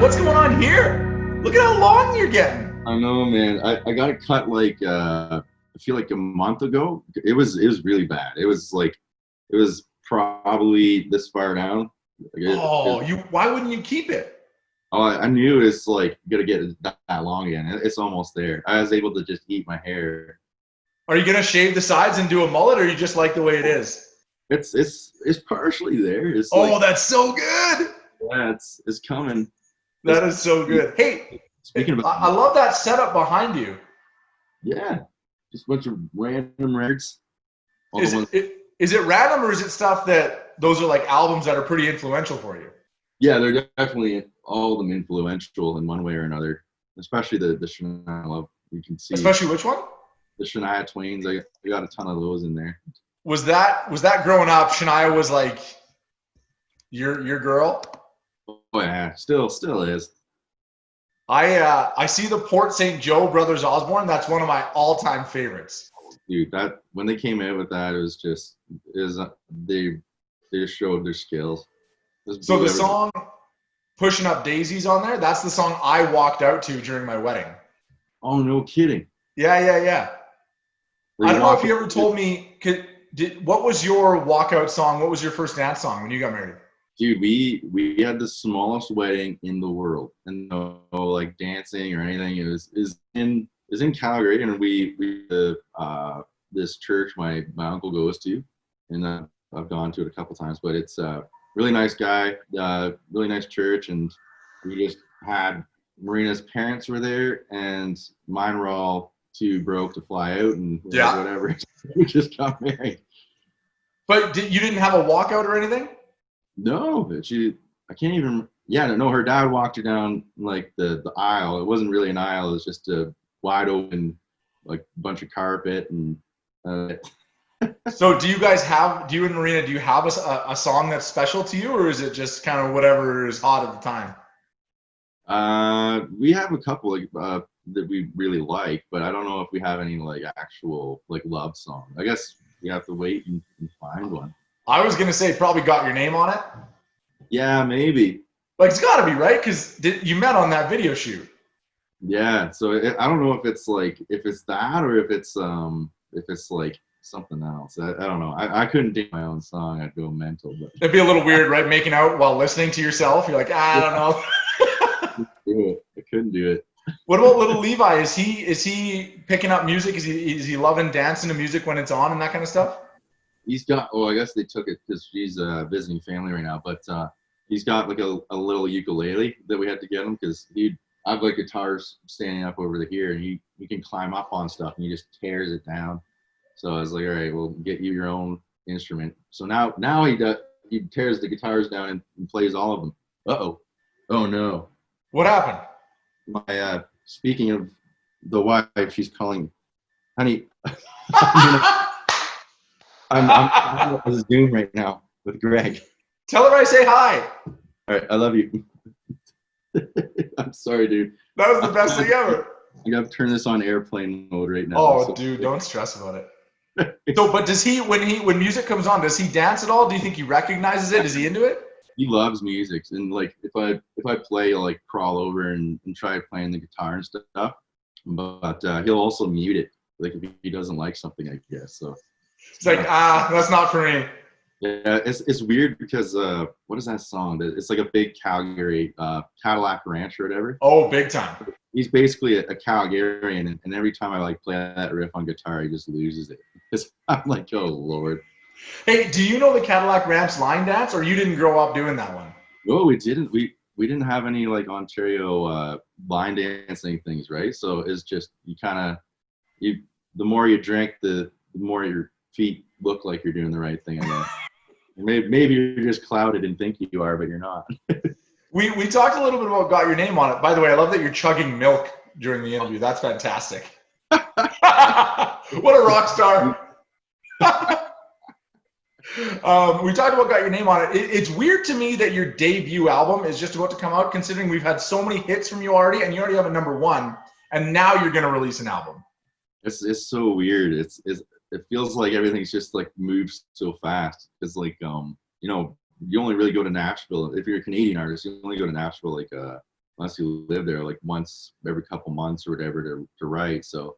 what's going on here? Look at how long you're getting. I know, man. I got it cut like I feel like a month ago. It was really bad. It was probably this far down. Why wouldn't you keep it? Oh, I knew it's like gonna get that long again. It's almost there. I was able to just eat my hair. Are you gonna shave the sides and do a mullet, or you just like the way it is? It's partially there. It's that's so good. Yeah, it's coming. That is so good. Hey, speaking of, I love that setup behind you. Yeah, just a bunch of random records. Is it random, or is it stuff that those are like albums that are pretty influential for you? Yeah, they're definitely all of them influential in one way or another. Especially the Shania love. You can see. Especially which one? The Shania Twains. I got a ton of those in there. Was that growing up? Shania was like your girl. Oh yeah, still is. I see the Port St. Joe Brothers Osborne. That's one of my all-time favorites. Dude, that when they came out with that, they just showed their skills. So the song "Pushing Up Daisies" on there, that's the song I walked out to during my wedding. Oh, no kidding. Yeah. I don't know if you ever told me. What was your walkout song? What was your first dance song when you got married? Dude, we had the smallest wedding in the world, and no like dancing or anything. It was in Calgary, and we this church my uncle goes to, and I've gone to it a couple times. But it's a really nice guy, really nice church, and we just had Marina's parents were there, and mine were all too broke to fly out, and whatever. We just got married. But you didn't have a walkout or anything? No, I can't even. Yeah, no. Her dad walked her down like the aisle. It wasn't really an aisle. It was just a wide open, like bunch of carpet and. So do you and Marina, do you have a song that's special to you, or is it just kind of whatever is hot at the time? We have a couple that we really like, but I don't know if we have any like actual like love song. I guess you have to wait and find one. I was gonna say probably Got Your Name on It. Yeah, maybe. Like it's got to be, right? Because you met on that video shoot. Yeah, so I don't know if it's that or if it's like something else. I don't know. I couldn't do my own song. I'd go mental. But it'd be a little weird, right? Making out while listening to yourself. You're like, I don't know. I couldn't do it. What about little Levi? Is he picking up music? Is he loving dancing to music when it's on and that kind of stuff? He's got. Oh, I guess they took it because she's visiting family right now. But he's got like a little ukulele that we had to get him because I have like guitars standing up over here, and he can climb up on stuff, and he just tears it down. So I was like, all right, we'll get you your own instrument. So now he tears the guitars down and plays all of them. Oh no. What happened? My speaking of the wife, she's calling, honey. I'm on Zoom right now with Greg. Tell her I say hi. All right, I love you. I'm sorry, dude. That was the best thing ever. I gotta turn this on airplane mode right now. Oh, dude, don't stress about it. So, but does he when music comes on, does he dance at all? Do you think he recognizes it? Is he into it? He loves music, and like if I play, he'll like crawl over and try playing the guitar and stuff. But he'll also mute it, like if he doesn't like something, I guess. So it's like that's not for me. Yeah, it's weird because what is that song? It's like a big Calgary Cadillac Ranch or whatever. Oh, big time. He's basically a Calgarian, and every time I like play that riff on guitar, he just loses it. I'm like, oh Lord. Hey, do you know the Cadillac Ranch line dance, or you didn't grow up doing that one? No, we didn't. We didn't have any like Ontario line dancing things, right? So it's just the more you drink, the more your feet look like you're doing the right thing. I guess. Maybe you're just clouded and think you are, but you're not. We talked a little bit about Got Your Name on It. By the way, I love that you're chugging milk during the interview. That's fantastic. What a rock star. We talked about Got Your Name on It. It's weird to me that your debut album is just about to come out, considering we've had so many hits from you already, and you already have a #1, and now you're going to release an album. It's so weird. It feels like everything's just like moves so fast. It's like you only really go to Nashville if you're a Canadian artist. You only go to Nashville like unless you live there, like once every couple months or whatever to write. So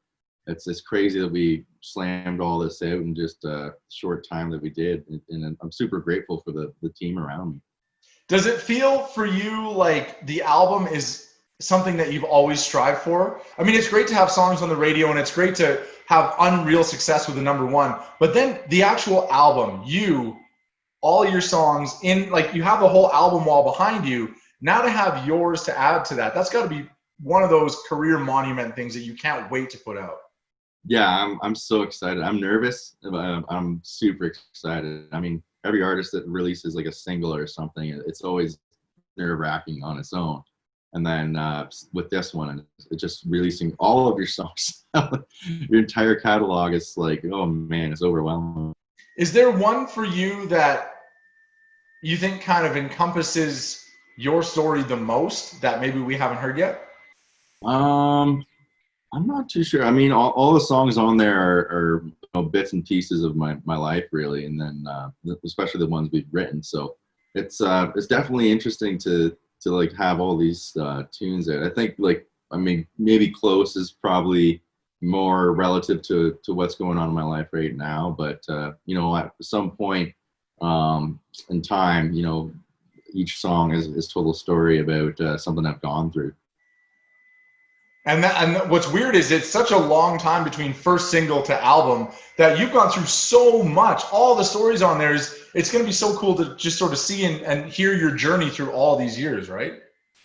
it's crazy that we slammed all this out in just a short time that we did. And I'm super grateful for the team around me. Does it feel for you like the album is something that you've always strived for? I mean, it's great to have songs on the radio and it's great to have unreal success with the #1, but then the actual album, all your songs in, like, you have the whole album wall behind you. Now to have yours to add to that, that's got to be one of those career monument things that you can't wait to put out. Yeah, I'm so excited. I'm nervous, but I'm super excited. I mean, every artist that releases like a single or something, it's always nerve-wracking on its own. And then with this one, it's just releasing all of your songs, your entire catalog. Is like, oh man, it's overwhelming. Is there one for you that you think kind of encompasses your story the most that maybe we haven't heard yet? I'm not too sure. I mean, all the songs on there are bits and pieces of my life, really, and then especially the ones we've written. So it's definitely interesting to like have all these tunes there. I think, like, I mean, maybe Close is probably more relative to what's going on in my life right now, but at some point in time, each song is told a story about something I've gone through. And what's weird is it's such a long time between first single to album that you've gone through so much. All the stories on there it's going to be so cool to just sort of see and hear your journey through all these years, right?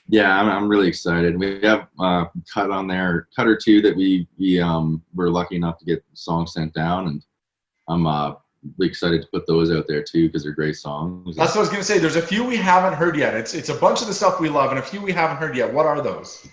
Yeah, I'm really excited. We have cut or two that we were lucky enough to get songs sent down, and I'm really excited to put those out there too because they're great songs. That's what I was going to say. There's a few we haven't heard yet. It's a bunch of the stuff we love and a few we haven't heard yet. What are those?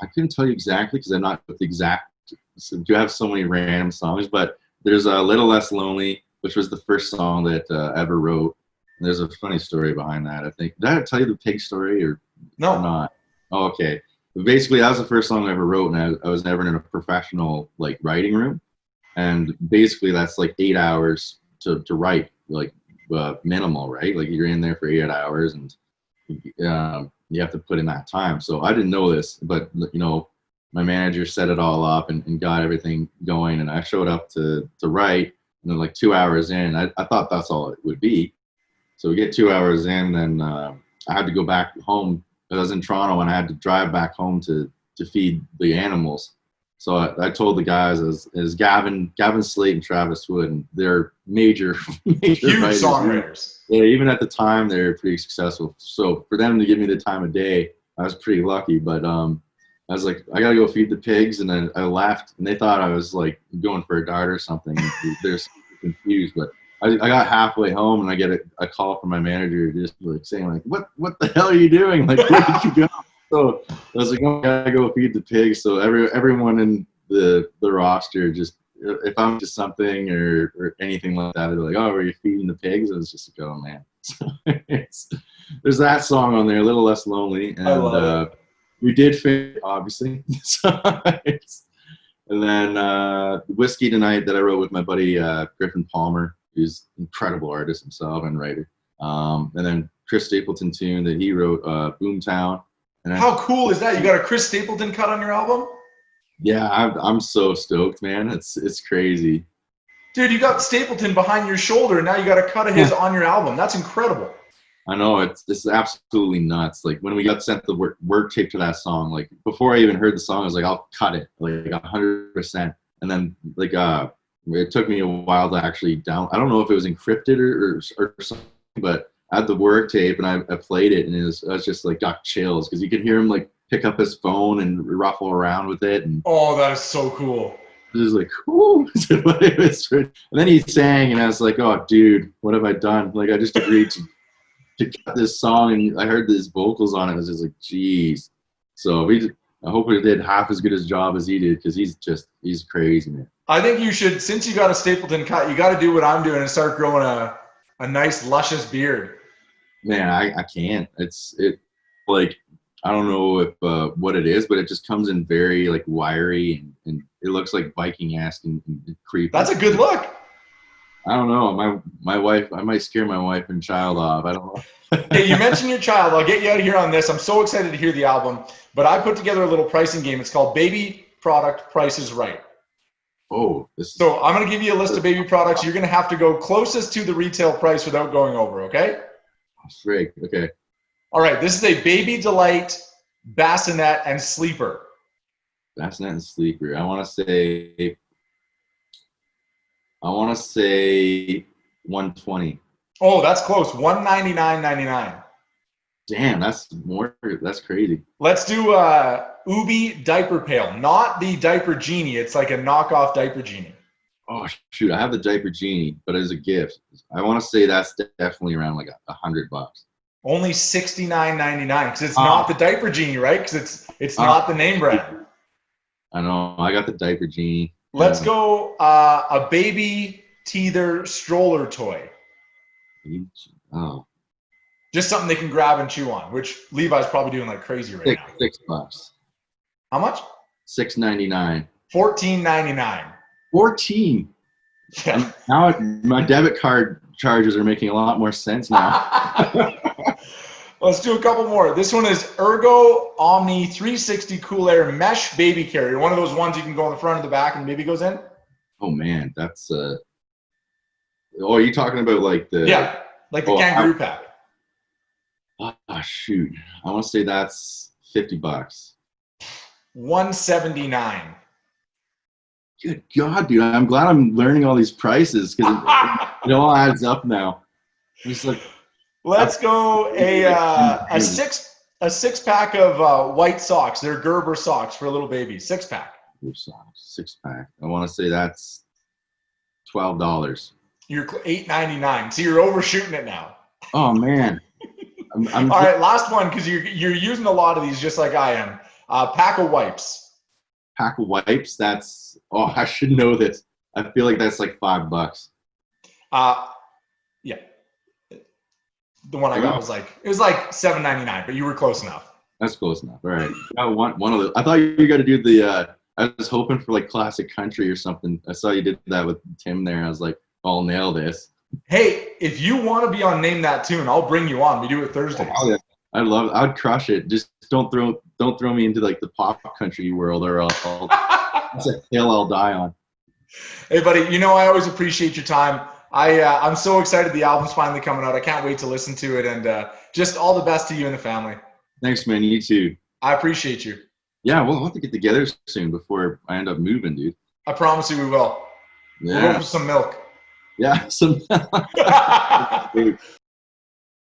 I couldn't tell you exactly because I'm not with the exact. So you have so many random songs, but there's a Little Less Lonely, which was the first song that I ever wrote. And there's a funny story behind that. I think, did I tell you the pig story or not? Oh, okay. But basically, that was the first song I ever wrote, and I was never in a professional like writing room. And basically, that's like 8 hours to write, like minimal, right? Like you're in there for 8 hours, and you have to put in that time. So I didn't know this, but my manager set it all up and got everything going, and I showed up to write, and then like 2 hours in, I thought that's all it would be. So we get 2 hours in, and I had to go back home. I was in Toronto, and I had to drive back home to feed the animals. So I told the guys as Gavin Slate and Travis Wood, and they're major huge writers. songwriters. Yeah, even at the time they're pretty successful. So for them to give me the time of day, I was pretty lucky. But I was like, I gotta go feed the pigs, and then I left, and they thought I was like going for a dart or something. They're so confused, but I got halfway home, and I get a call from my manager just like saying like, what the hell are you doing? Like, where did you go? So I was like, oh, I gotta go feed the pigs. So everyone in the roster, just if I'm just something or anything like that, they're like, oh, are you feeding the pigs? And it's just like, oh man. So there's that song on there, A Little Less Lonely, and we did fit, obviously. And then Whiskey Tonight that I wrote with my buddy Griffin Palmer, who's an incredible artist himself and writer. And then Chris Stapleton tune that he wrote, Boomtown. And how cool is that? You got a Chris Stapleton cut on your album? Yeah, I'm so stoked, man. It's crazy. Dude, you got Stapleton behind your shoulder, and now you got a cut of his on your album. That's incredible. I know, it's absolutely nuts. Like when we got sent the work tape to that song, like before I even heard the song, I was like, I'll cut it, like 100%. And then like it took me a while to actually I don't know if it was encrypted or something, but I had the work tape and I played it, and I was just like got chills because you could hear him like pick up his phone and ruffle around with it. And oh, that is so cool. It was like, ooh. And then he sang, and I was like, oh, dude, what have I done? Like I just agreed to cut this song, and I heard his vocals on it. I was just like, geez. So I hope we did half as good a job as he did because he's crazy, man. I think you should, since you got a Stapleton cut, you got to do what I'm doing and start growing a nice luscious beard. Man, I can't. It like I don't know if what it is, but it just comes in very like wiry and it looks like Viking-esque and creepy. That's a good look. I don't know. My wife, I might scare my wife and child off. I don't know. Hey, you mentioned your child. I'll get you out of here on this. I'm so excited to hear the album, but I put together a little pricing game. It's called Baby Product Price is Right. Oh, So I'm going to give you a list of baby products. You're going to have to go closest to the retail price without going over, okay? Freak. Okay. All right, this is a Baby Delight, Bassinet, and Sleeper. Bassinet and Sleeper. I want to say 120. Oh, that's close. $199.99. Damn, that's crazy. Let's do Ubi Diaper Pail. Not the Diaper Genie. It's like a knockoff Diaper Genie. Oh shoot, I have the Diaper Genie, but as a gift. I want to say that's definitely around like $100. Only $69.99 because it's not the Diaper Genie, right? Because it's not the name brand. I know. I got the Diaper Genie. Let's go a baby teether stroller toy. Oh. Just something they can grab and chew on, which Levi's probably doing like crazy right now. $6. How much? $6.99. $14.99. 14. Yeah. Now my debit card charges are making a lot more sense now. Let's do a couple more. This one is Ergo Omni 360 Cool Air Mesh Baby Carrier. One of those ones you can go in the front or the back and baby goes in. Oh man, that's oh, are you talking about like the like the kangaroo pack. Oh shoot. I want to say that's $50. $179. Good God, dude. I'm glad I'm learning all these prices because it all adds up now. It's like, let's go a six pack of white socks. They're Gerber socks for a little baby. 6 pack. Six pack. I want to say that's $12. You're $8.99. So you're overshooting it now. Oh man. All right, last one because you're using a lot of these just like I am. Pack of wipes. Pack of wipes. That's I should know this. I feel like that's like $5. Yeah. The one I got was like $7.99, but you were close enough. That's close enough. All right. I want one of the. I thought you were gonna do the. I was hoping for like classic country or something. I saw you did that with Tim there. I was like, I'll nail this. Hey, if you want to be on Name That Tune, I'll bring you on. We do it Thursdays. Oh, yeah. I'd crush it. Just don't throw me into like the pop country world, or it's a hill I'll die on. Hey, buddy. You know I always appreciate your time. I'm so excited the album's finally coming out. I can't wait to listen to it, and just all the best to you and the family. Thanks, man. You too. I appreciate you. Yeah, we'll have to get together soon before I end up moving, dude. I promise you we will. Yeah. We'll go for some milk. Yeah, some.